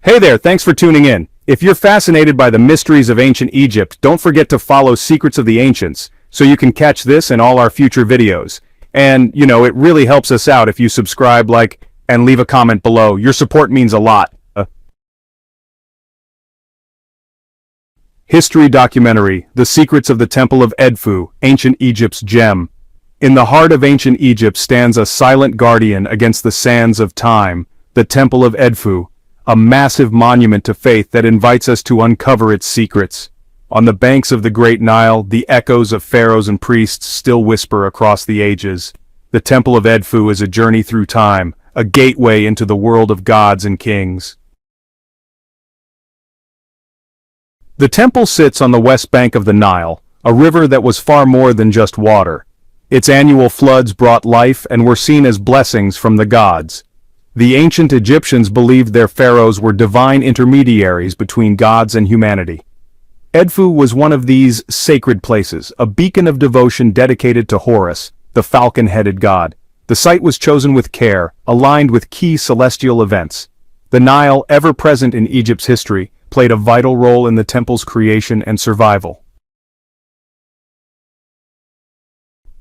Hey there, thanks for tuning in. If you're fascinated by the mysteries of ancient Egypt, don't forget to follow Secrets of the Ancients, so you can catch this and all our future videos. And, it really helps us out if you subscribe, like, and leave a comment below. Your support means a lot. History documentary, The Secrets of the Temple of Edfu, Ancient Egypt's Gem. In the heart of ancient Egypt stands a silent guardian against the sands of time, the Temple of Edfu, a massive monument to faith that invites us to uncover its secrets. On the banks of the Great Nile, the echoes of pharaohs and priests still whisper across the ages. The Temple of Edfu is a journey through time, a gateway into the world of gods and kings. The temple sits on the west bank of the Nile, a river that was far more than just water. Its annual floods brought life and were seen as blessings from the gods. The ancient Egyptians believed their pharaohs were divine intermediaries between gods and humanity. Edfu was one of these sacred places, a beacon of devotion dedicated to Horus, the falcon-headed god. The site was chosen with care, aligned with key celestial events. The Nile, ever present in Egypt's history, played a vital role in the temple's creation and survival.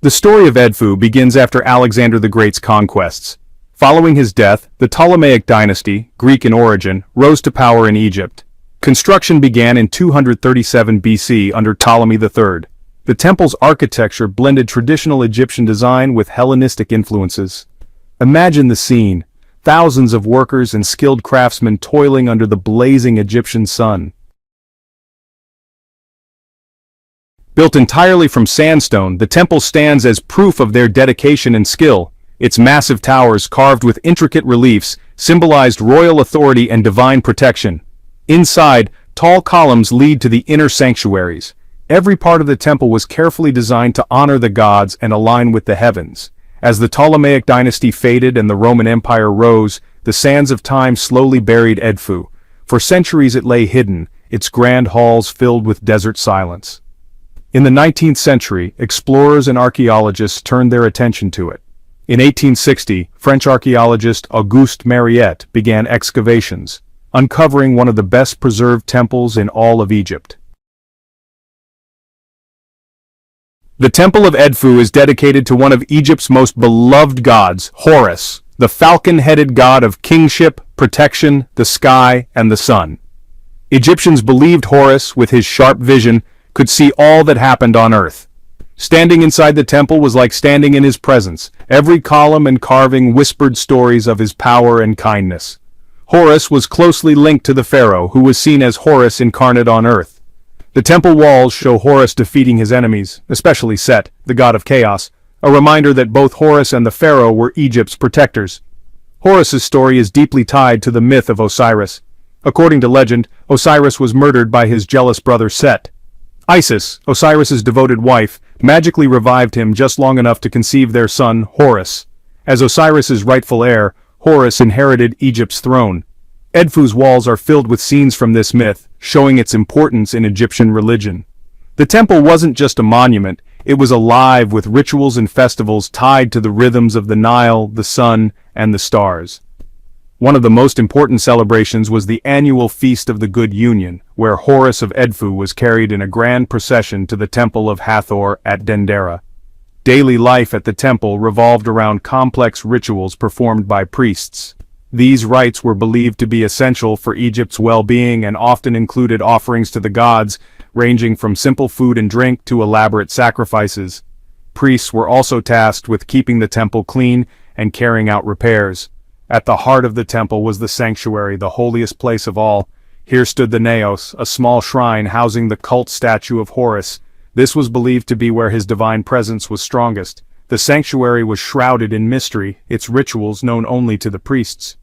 The story of Edfu begins after Alexander the Great's conquests. Following his death, the Ptolemaic dynasty, Greek in origin, rose to power in Egypt. Construction began in 237 BC under Ptolemy III. The temple's architecture blended traditional Egyptian design with Hellenistic influences. Imagine the scene, thousands of workers and skilled craftsmen toiling under the blazing Egyptian sun. Built entirely from sandstone, the temple stands as proof of their dedication and skill. Its massive towers, carved with intricate reliefs, symbolized royal authority and divine protection. Inside, tall columns lead to the inner sanctuaries. Every part of the temple was carefully designed to honor the gods and align with the heavens. As the Ptolemaic dynasty faded and the Roman Empire rose, the sands of time slowly buried Edfu. For centuries it lay hidden, its grand halls filled with desert silence. In the 19th century, explorers and archaeologists turned their attention to it. In 1860, French archaeologist Auguste Mariette began excavations, uncovering one of the best preserved temples in all of Egypt. The Temple of Edfu is dedicated to one of Egypt's most beloved gods, Horus, the falcon-headed god of kingship, protection, the sky, and the sun. Egyptians believed Horus, with his sharp vision, could see all that happened on earth. Standing inside the temple was like standing in his presence. Every column and carving whispered stories of his power and kindness. Horus was closely linked to the pharaoh, who was seen as Horus incarnate on earth. The temple walls show Horus defeating his enemies, especially Set, the god of chaos, a reminder that both Horus and the pharaoh were Egypt's protectors. Horus's story is deeply tied to the myth of Osiris. According to legend, Osiris was murdered by his jealous brother Set. Isis, Osiris's devoted wife, magically revived him just long enough to conceive their son, Horus. As Osiris's rightful heir, Horus inherited Egypt's throne. Edfu's walls are filled with scenes from this myth, showing its importance in Egyptian religion. The temple wasn't just a monument, it was alive with rituals and festivals tied to the rhythms of the Nile, the sun, and the stars. One of the most important celebrations was the annual Feast of the Good Union, where Horus of Edfu was carried in a grand procession to the Temple of Hathor at Dendera. Daily life at the temple revolved around complex rituals performed by priests. These rites were believed to be essential for Egypt's well-being and often included offerings to the gods, ranging from simple food and drink to elaborate sacrifices. Priests were also tasked with keeping the temple clean and carrying out repairs. At the heart of the temple was the sanctuary, the holiest place of all. Here stood the Naos, a small shrine housing the cult statue of Horus. This was believed to be where his divine presence was strongest. The sanctuary was shrouded in mystery, its rituals known only to the priests.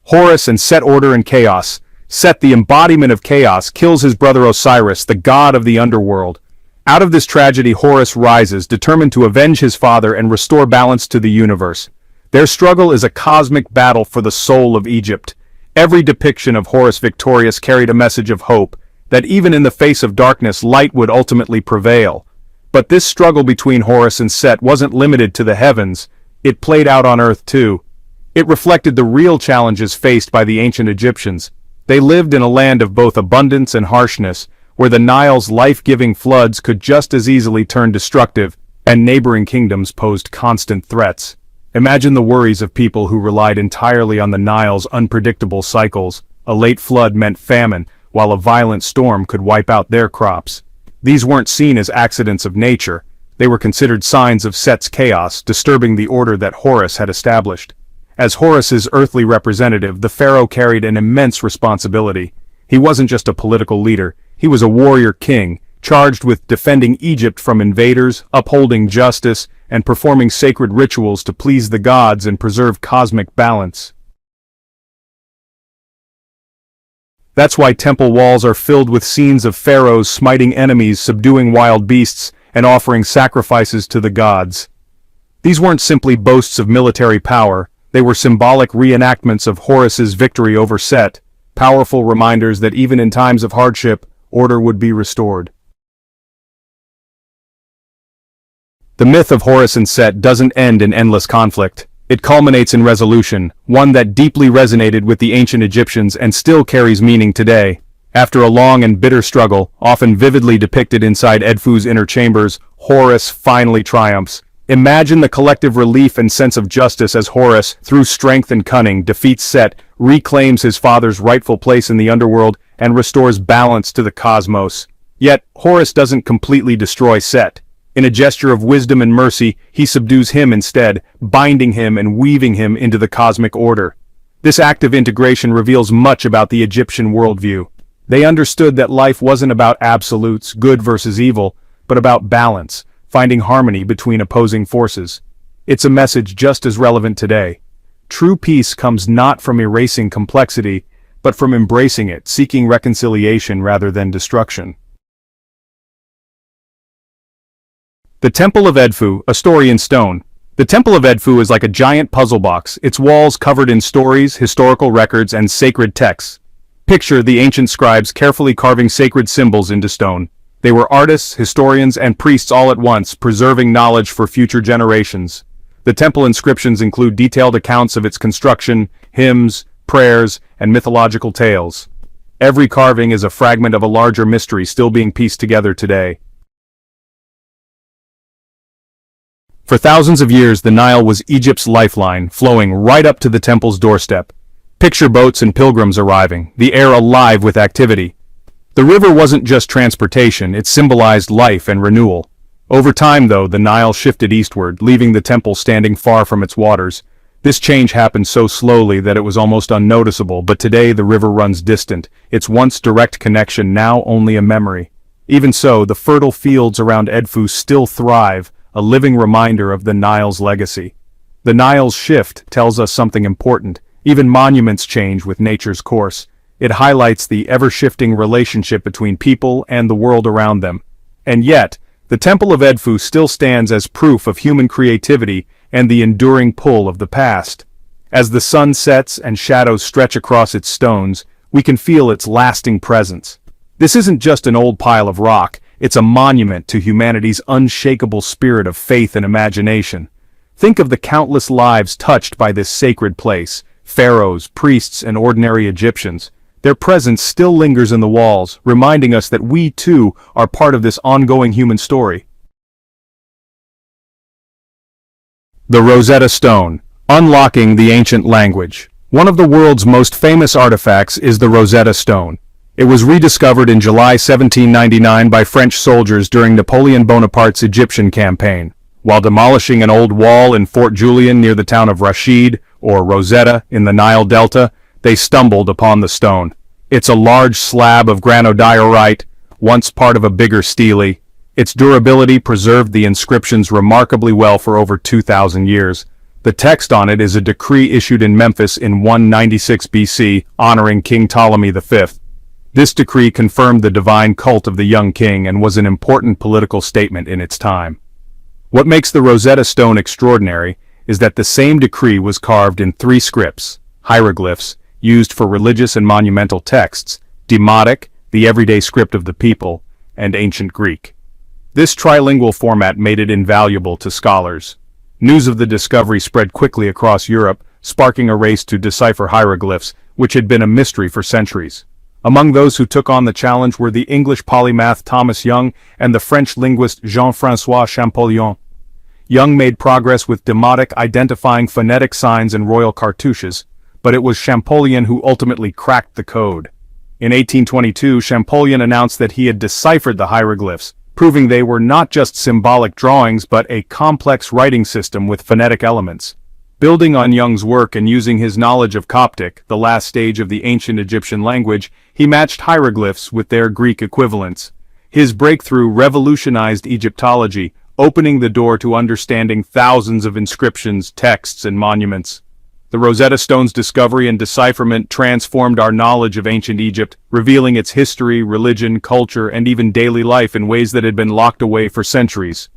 Horus and Set order and chaos. Set, the embodiment of chaos, kills his brother Osiris, the god of the underworld. Out of this tragedy, Horus rises, determined to avenge his father and restore balance to the universe. Their struggle is a cosmic battle for the soul of Egypt. Every depiction of Horus victorious carried a message of hope, that even in the face of darkness, light would ultimately prevail. But this struggle between Horus and Set wasn't limited to the heavens, it played out on earth too. It reflected the real challenges faced by the ancient Egyptians. They lived in a land of both abundance and harshness, where the Nile's life-giving floods could just as easily turn destructive, and neighboring kingdoms posed constant threats. Imagine the worries of people who relied entirely on the Nile's unpredictable cycles. A late flood meant famine, while a violent storm could wipe out their crops. These weren't seen as accidents of nature. They were considered signs of Set's chaos, disturbing the order that Horus had established. As Horus's earthly representative, the pharaoh carried an immense responsibility. He wasn't just a political leader, he was a warrior king, charged with defending Egypt from invaders, upholding justice, and performing sacred rituals to please the gods and preserve cosmic balance. That's why temple walls are filled with scenes of pharaohs smiting enemies, subduing wild beasts, and offering sacrifices to the gods. These weren't simply boasts of military power. They were symbolic reenactments of Horus's victory over Set, powerful reminders that even in times of hardship, order would be restored. The myth of Horus and Set doesn't end in endless conflict. It culminates in resolution, one that deeply resonated with the ancient Egyptians and still carries meaning today. After a long and bitter struggle, often vividly depicted inside Edfu's inner chambers, Horus finally triumphs. Imagine the collective relief and sense of justice as Horus, through strength and cunning, defeats Set, reclaims his father's rightful place in the underworld, and restores balance to the cosmos. Yet, Horus doesn't completely destroy Set. In a gesture of wisdom and mercy, he subdues him instead, binding him and weaving him into the cosmic order. This act of integration reveals much about the Egyptian worldview. They understood that life wasn't about absolutes, good versus evil, but about balance, finding harmony between opposing forces. It's a message just as relevant today. True peace comes not from erasing complexity, but from embracing it, seeking reconciliation rather than destruction. The Temple of Edfu, a story in stone. The Temple of Edfu is like a giant puzzle box, its walls covered in stories, historical records, and sacred texts. Picture the ancient scribes carefully carving sacred symbols into stone. They were artists, historians, and priests all at once, preserving knowledge for future generations. The temple inscriptions include detailed accounts of its construction, hymns, prayers, and mythological tales. Every carving is a fragment of a larger mystery still being pieced together today. For thousands of years, the Nile was Egypt's lifeline, flowing right up to the temple's doorstep. Picture boats and pilgrims arriving, the air alive with activity. The river wasn't just transportation, it symbolized life and renewal. Over time, though, the Nile shifted eastward, leaving the temple standing far from its waters. This change happened so slowly that it was almost unnoticeable, but today the river runs distant, its once direct connection now only a memory. Even so, the fertile fields around Edfu still thrive, a living reminder of the Nile's legacy. The Nile's shift tells us something important. Even monuments change with nature's course. It highlights the ever-shifting relationship between people and the world around them. And yet, the Temple of Edfu still stands as proof of human creativity and the enduring pull of the past. As the sun sets and shadows stretch across its stones, we can feel its lasting presence. This isn't just an old pile of rock, it's a monument to humanity's unshakable spirit of faith and imagination. Think of the countless lives touched by this sacred place, pharaohs, priests, and ordinary Egyptians. Their presence still lingers in the walls, reminding us that we, too, are part of this ongoing human story. The Rosetta Stone, unlocking the ancient language. One of the world's most famous artifacts is the Rosetta Stone. It was rediscovered in July 1799 by French soldiers during Napoleon Bonaparte's Egyptian campaign. While demolishing an old wall in Fort Julian near the town of Rashid, or Rosetta, in the Nile Delta, they stumbled upon the stone. It's a large slab of granodiorite, once part of a bigger stele. Its durability preserved the inscriptions remarkably well for over 2,000 years. The text on it is a decree issued in Memphis in 196 BC, honoring King Ptolemy V. This decree confirmed the divine cult of the young king and was an important political statement in its time. What makes the Rosetta Stone extraordinary is that the same decree was carved in 3 scripts, hieroglyphs, used for religious and monumental texts, Demotic, the everyday script of the people, and ancient Greek. This trilingual format made it invaluable to scholars. News of the discovery spread quickly across Europe, sparking a race to decipher hieroglyphs, which had been a mystery for centuries. Among those who took on the challenge were the English polymath Thomas Young and the French linguist Jean-François Champollion. Young made progress with demotic identifying phonetic signs in royal cartouches, but it was Champollion who ultimately cracked the code. In 1822, Champollion announced that he had deciphered the hieroglyphs, proving they were not just symbolic drawings but a complex writing system with phonetic elements. Building on Young's work and using his knowledge of Coptic, the last stage of the ancient Egyptian language, he matched hieroglyphs with their Greek equivalents. His breakthrough revolutionized Egyptology, opening the door to understanding thousands of inscriptions, texts, and monuments. The Rosetta Stone's discovery and decipherment transformed our knowledge of ancient Egypt, revealing its history, religion, culture, and even daily life in ways that had been locked away for centuries.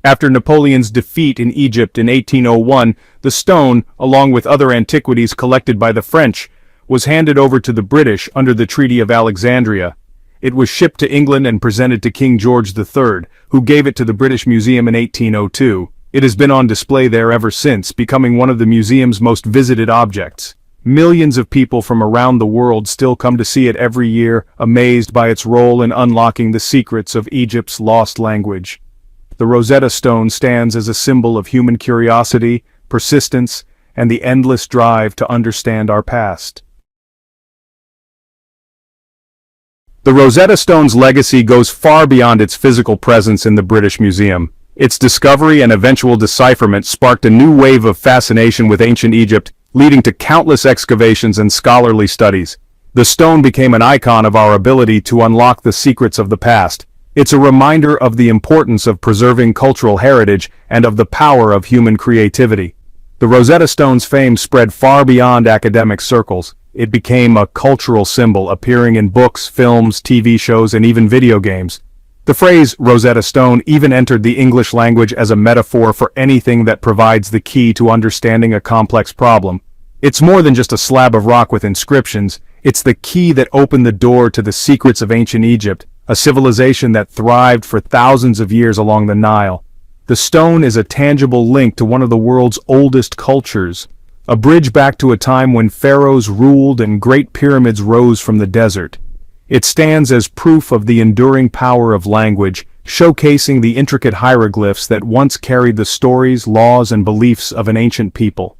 After Napoleon's defeat in Egypt in 1801, the stone, along with other antiquities collected by the French, was handed over to the British under the Treaty of Alexandria. It was shipped to England and presented to King George III, who gave it to the British Museum in 1802. It has been on display there ever since, becoming one of the museum's most visited objects. Millions of people from around the world still come to see it every year, amazed by its role in unlocking the secrets of Egypt's lost language. The Rosetta Stone stands as a symbol of human curiosity, persistence, and the endless drive to understand our past. The Rosetta Stone's legacy goes far beyond its physical presence in the British Museum. Its discovery and eventual decipherment sparked a new wave of fascination with ancient Egypt, leading to countless excavations and scholarly studies. The stone became an icon of our ability to unlock the secrets of the past. It's a reminder of the importance of preserving cultural heritage and of the power of human creativity. The Rosetta Stone's fame spread far beyond academic circles. It became a cultural symbol, appearing in books, films, TV shows, and even video games. The phrase Rosetta Stone even entered the English language as a metaphor for anything that provides the key to understanding a complex problem. It's more than just a slab of rock with inscriptions. It's the key that opened the door to the secrets of ancient Egypt, a civilization that thrived for thousands of years along the Nile. The stone is a tangible link to one of the world's oldest cultures, a bridge back to a time when pharaohs ruled and great pyramids rose from the desert. It stands as proof of the enduring power of language, showcasing the intricate hieroglyphs that once carried the stories, laws, and beliefs of an ancient people.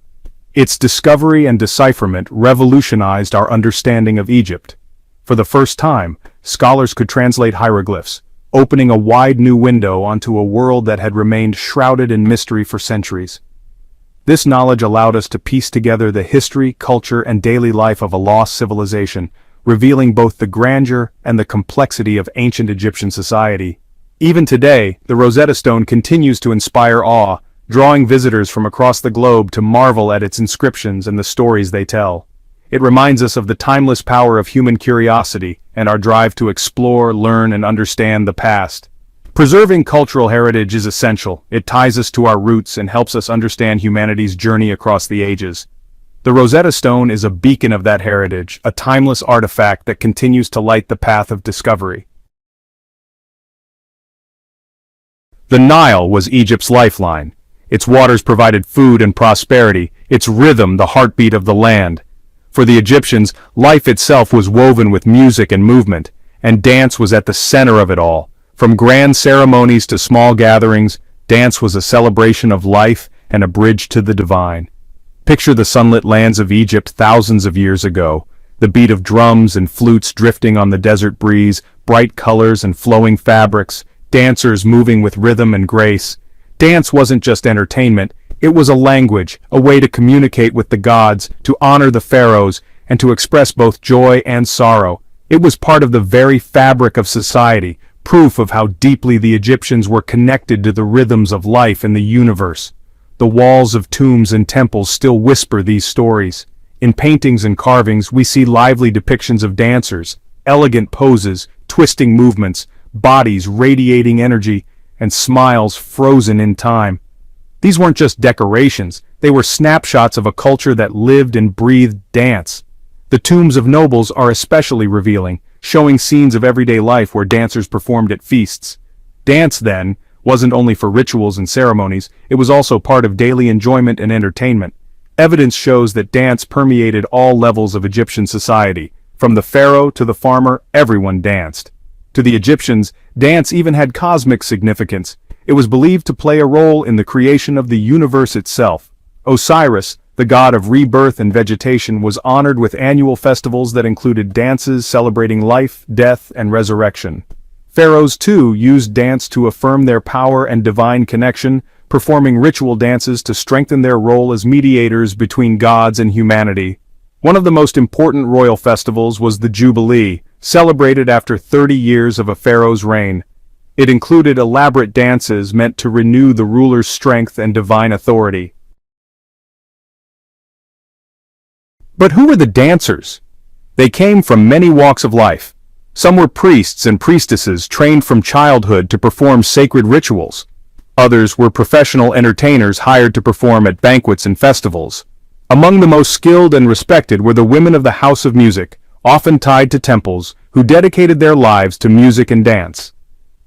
Its discovery and decipherment revolutionized our understanding of Egypt. For the first time, scholars could translate hieroglyphs, opening a wide new window onto a world that had remained shrouded in mystery for centuries. This knowledge allowed us to piece together the history, culture, and daily life of a lost civilization, revealing both the grandeur and the complexity of ancient Egyptian society. Even today, the Rosetta Stone continues to inspire awe, drawing visitors from across the globe to marvel at its inscriptions and the stories they tell. It reminds us of the timeless power of human curiosity and our drive to explore, learn, and understand the past. Preserving cultural heritage is essential. It ties us to our roots and helps us understand humanity's journey across the ages. The Rosetta Stone is a beacon of that heritage, a timeless artifact that continues to light the path of discovery. The Nile was Egypt's lifeline. Its waters provided food and prosperity, its rhythm the heartbeat of the land. For the Egyptians, life itself was woven with music and movement, and dance was at the center of it all. From grand ceremonies to small gatherings, dance was a celebration of life and a bridge to the divine. Picture the sunlit lands of Egypt thousands of years ago, the beat of drums and flutes drifting on the desert breeze, bright colors and flowing fabrics, dancers moving with rhythm and grace. Dance wasn't just entertainment, it was a language, a way to communicate with the gods, to honor the pharaohs, and to express both joy and sorrow. It was part of the very fabric of society, proof of how deeply the Egyptians were connected to the rhythms of life in the universe. The walls of tombs and temples still whisper these stories. In paintings and carvings, we see lively depictions of dancers, elegant poses, twisting movements, bodies radiating energy, and smiles frozen in time. These weren't just decorations, they were snapshots of a culture that lived and breathed dance. The tombs of nobles are especially revealing, showing scenes of everyday life where dancers performed at feasts. Dance, then, wasn't only for rituals and ceremonies, it was also part of daily enjoyment and entertainment. Evidence shows that dance permeated all levels of Egyptian society. From the pharaoh to the farmer, everyone danced. To the Egyptians, dance even had cosmic significance. It was believed to play a role in the creation of the universe itself. Osiris, the god of rebirth and vegetation, was honored with annual festivals that included dances celebrating life, death, and resurrection. Pharaohs, too, used dance to affirm their power and divine connection, performing ritual dances to strengthen their role as mediators between gods and humanity. One of the most important royal festivals was the Jubilee, celebrated after 30 years of a pharaoh's reign. It included elaborate dances meant to renew the ruler's strength and divine authority. But who were the dancers? They came from many walks of life. Some were priests and priestesses trained from childhood to perform sacred rituals. Others were professional entertainers hired to perform at banquets and festivals. Among the most skilled and respected were the women of the House of Music, often tied to temples, who dedicated their lives to music and dance.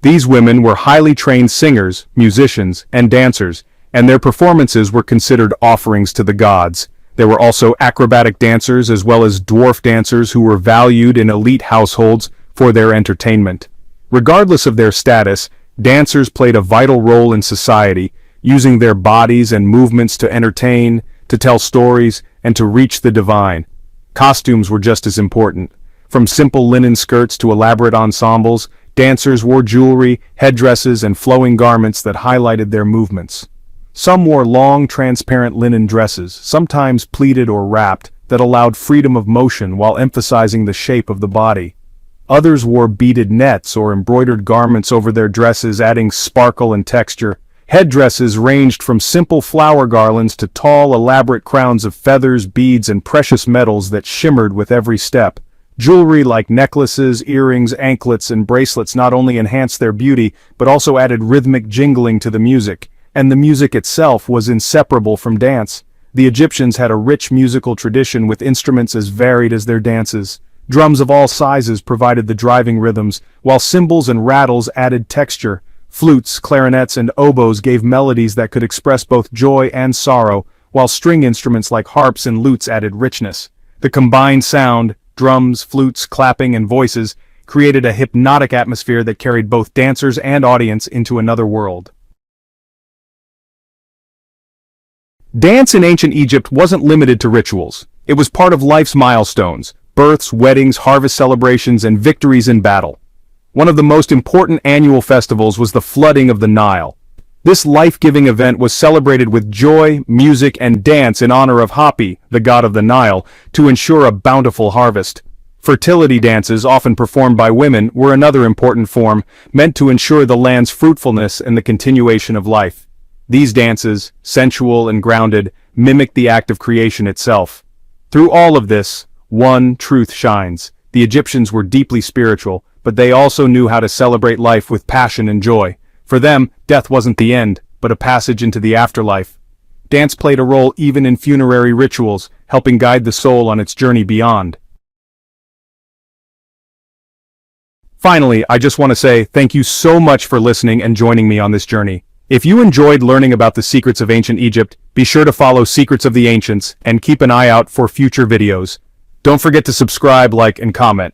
These women were highly trained singers, musicians, and dancers, and their performances were considered offerings to the gods. There were also acrobatic dancers as well as dwarf dancers who were valued in elite households for their entertainment. Regardless of their status, dancers played a vital role in society, using their bodies and movements to entertain, to tell stories, and to reach the divine. Costumes were just as important. From simple linen skirts to elaborate ensembles, dancers wore jewelry, headdresses, and flowing garments that highlighted their movements. Some wore long, transparent linen dresses, sometimes pleated or wrapped, that allowed freedom of motion while emphasizing the shape of the body. Others wore beaded nets or embroidered garments over their dresses, adding sparkle and texture. Headdresses ranged from simple flower garlands to tall, elaborate crowns of feathers, beads, and precious metals that shimmered with every step. Jewelry like necklaces, earrings, anklets, and bracelets not only enhanced their beauty, but also added rhythmic jingling to the music. And the music itself was inseparable from dance. The Egyptians had a rich musical tradition with instruments as varied as their dances. Drums of all sizes provided the driving rhythms, while cymbals and rattles added texture. Flutes, clarinets, and oboes gave melodies that could express both joy and sorrow, while string instruments like harps and lutes added richness. The combined sound, drums, flutes, clapping, and voices, created a hypnotic atmosphere that carried both dancers and audience into another world. Dance in ancient Egypt wasn't limited to rituals. It was part of life's milestones: births, weddings, harvest celebrations, and victories in battle. One of the most important annual festivals was the flooding of the Nile. This life-giving event was celebrated with joy, music, and dance in honor of Hapi, the god of the Nile, to ensure a bountiful harvest. Fertility dances, often performed by women, were another important form, meant to ensure the land's fruitfulness and the continuation of life. These dances, sensual and grounded, mimicked the act of creation itself. Through all of this, one truth shines. The Egyptians were deeply spiritual, but they also knew how to celebrate life with passion and joy. For them, death wasn't the end, but a passage into the afterlife. Dance played a role even in funerary rituals, helping guide the soul on its journey beyond. Finally, I just want to say thank you so much for listening and joining me on this journey. If you enjoyed learning about the secrets of ancient Egypt, be sure to follow Secrets of the Ancients and keep an eye out for future videos. Don't forget to subscribe, like, and comment.